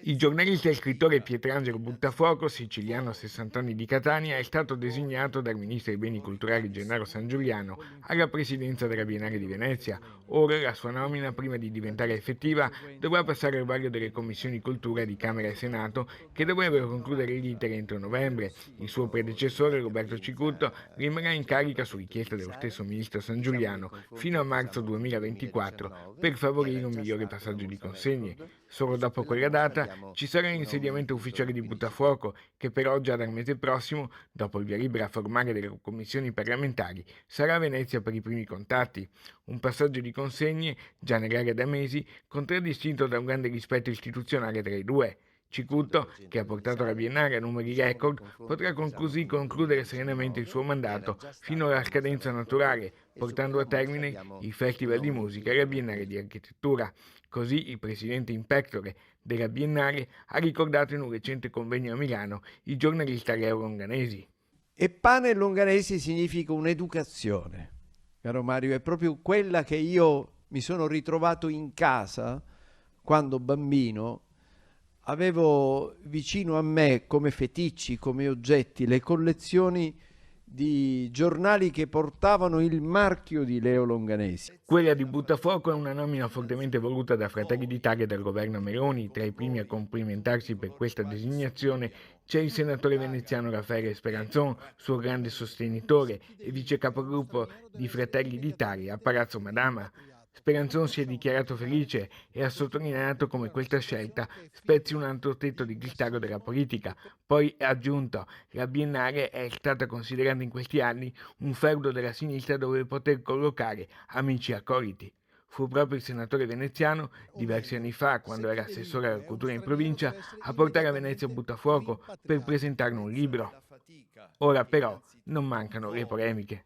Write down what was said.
Il giornalista e scrittore Pietrangelo Buttafuoco, siciliano a 60 anni di Catania, è stato designato dal ministro dei beni culturali Gennaro Sangiuliano alla presidenza della Biennale di Venezia. Ora la sua nomina, prima di diventare effettiva, dovrà passare al vaglio delle commissioni cultura di Camera e Senato, che dovrebbero concludere l'iter entro novembre. Il suo predecessore, Roberto Cicutto, rimarrà in carica su richiesta dello stesso ministro Sangiuliano fino a marzo 2024 per favorire un migliore passaggio di consegne. Solo dopo quella data ci sarà l'insediamento ufficiale di Buttafuoco, che però già dal mese prossimo, dopo il via libera formale delle commissioni parlamentari, sarà a Venezia per i primi contatti. Un passaggio di consegne, già nell'area da mesi, contraddistinto da un grande rispetto istituzionale tra i due. Cicutto, che ha portato la Biennale a numeri record, potrà così concludere serenamente il suo mandato fino alla scadenza naturale, portando a termine il Festival di Musica e la Biennale di Architettura. Così il presidente in pectore della Biennale ha ricordato in un recente convegno a Milano il giornalista Leo Longanesi. E pane longanesi significa un'educazione, caro Mario, è proprio quella che io mi sono ritrovato in casa quando bambino. Avevo vicino a me come feticci, come oggetti, le collezioni di giornali che portavano il marchio di Leo Longanesi. Quella di Buttafuoco è una nomina fortemente voluta da Fratelli d'Italia e dal governo Meloni. Tra i primi a complimentarsi per questa designazione c'è il senatore veneziano Raffaele Speranzon, suo grande sostenitore e vice capogruppo di Fratelli d'Italia a Palazzo Madama. Speranzon si è dichiarato felice e ha sottolineato come questa scelta spezzi un altro tetto di cristallo della politica. Poi ha aggiunto: la Biennale è stata considerata in questi anni un feudo della sinistra dove poter collocare amici accoliti. Fu proprio il senatore veneziano, diversi anni fa, quando era assessore alla cultura in provincia, a portare a Venezia Buttafuoco per presentarne un libro. Ora però non mancano le polemiche.